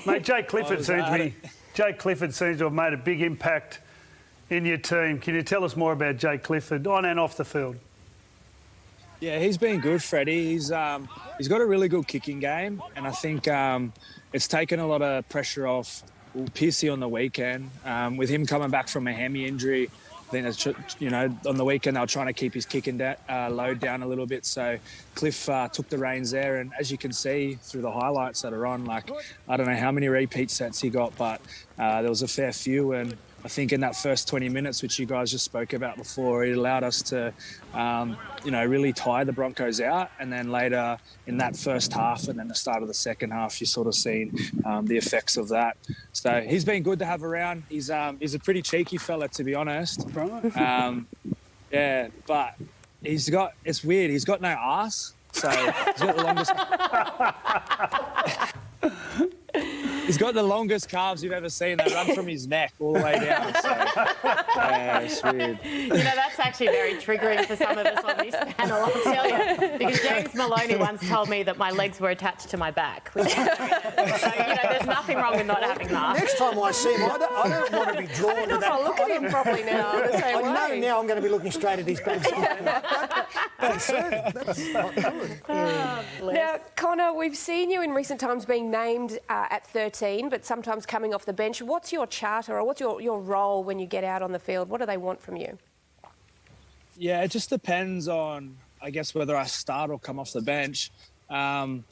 Mate, Jake Clifford seems to have made a big impact in your team. Can you tell us more about Jake Clifford on and off the field? Yeah, he's been good, Freddie. He's got a really good kicking game, and I think it's taken a lot of pressure off Piercy on the weekend. With him coming back from a hammy injury, I think that's, on the weekend they were trying to keep his kicking load down a little bit. So Cliff took the reins there, and as you can see through the highlights that are on, I don't know how many repeat sets he got, but there was a fair few. And I think in that first 20 minutes, which you guys just spoke about before, it allowed us to, really tire the Broncos out. And then later in that first half and then the start of the second half, you sort of seen the effects of that. So he's been good to have around. He's a pretty cheeky fella, to be honest. But it's weird. He's got no arse. So he's got the longest... He's got the longest calves you've ever seen. They run from his neck all the way down. So, yeah, it's weird. That's actually very triggering for some of us on this panel, I'll tell you. Because James Maloney once told me that my legs were attached to my back. So, there's nothing wrong with not having that. Next time I see him, I don't want to be drawn to that. I'll look at him properly now. I know now I'm going to be looking straight at his back. That's not good. Now, Connor, we've seen you in recent times being named at 13, but sometimes coming off the bench. What's your charter or what's your role when you get out on the field? What do they want from you? Yeah, it just depends on, I guess, whether I start or come off the bench. I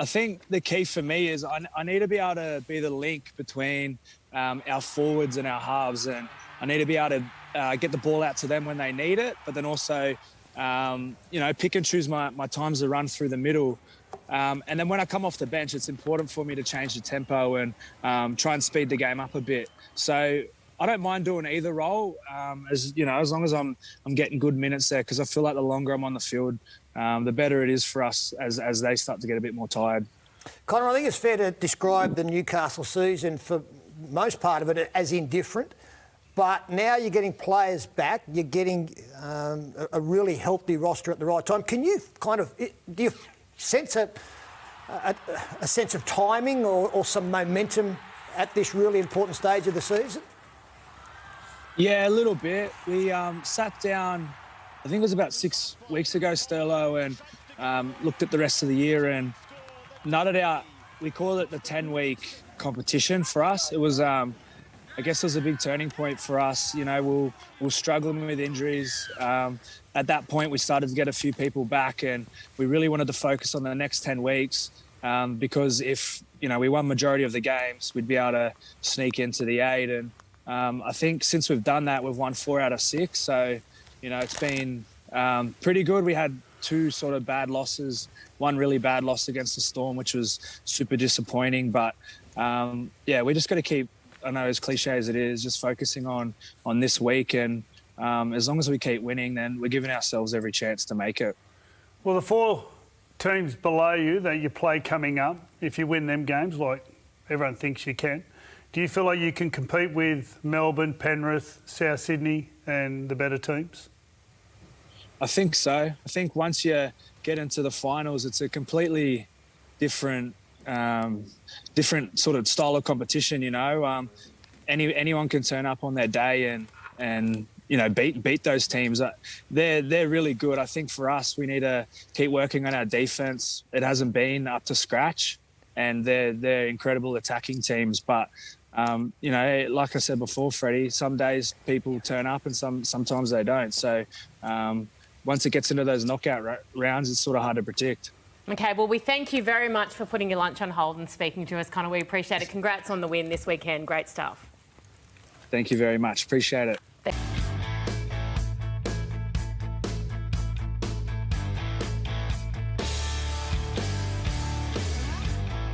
think the key for me is I need to be able to be the link between our forwards and our halves, and I need to be able to get the ball out to them when they need it, but then also, pick and choose my times to run through the middle. And then when I come off the bench, it's important for me to change the tempo and try and speed the game up a bit. So I don't mind doing either role, as long as I'm getting good minutes there, because I feel like the longer I'm on the field, the better it is for us as they start to get a bit more tired. Connor, I think it's fair to describe the Newcastle season for most part of it as indifferent. But now you're getting players back, you're getting a really healthy roster at the right time. Can you do you sense a sense of timing or some momentum at this really important stage of the season? Yeah, a little bit. We sat down, I think it was about 6 weeks ago, Sterlo, and looked at the rest of the year and nutted out, we call it the 10-week competition for us. It was... I guess it was a big turning point for us. We're struggling with injuries. At that point, we started to get a few people back, and we really wanted to focus on the next 10 weeks because if, we won majority of the games, we'd be able to sneak into the 8. And I think since we've done that, we've won 4 out of 6. So, it's been pretty good. We had 2 sort of bad losses, 1 really bad loss against the Storm, which was super disappointing. But, we just got to keep, I know as cliche as it is, just focusing on this week, and as long as we keep winning, then we're giving ourselves every chance to make it. Well, the 4 teams below you that you play coming up, if you win them games, like everyone thinks you can, do you feel like you can compete with Melbourne, Penrith, South Sydney and the better teams? I think so. I think once you get into the finals, it's a completely different sort of style of competition. Anyone can turn up on their day and beat those teams. They're really good. I think for us, we need to keep working on our defense. It hasn't been up to scratch, and they're incredible attacking teams. But like I said before, Freddie, some days people turn up and sometimes they don't. So once it gets into those knockout rounds, it's sort of hard to predict. OK, well, we thank you very much for putting your lunch on hold and speaking to us, Connor. We appreciate it. Congrats on the win this weekend. Great stuff. Thank you very much. Appreciate it.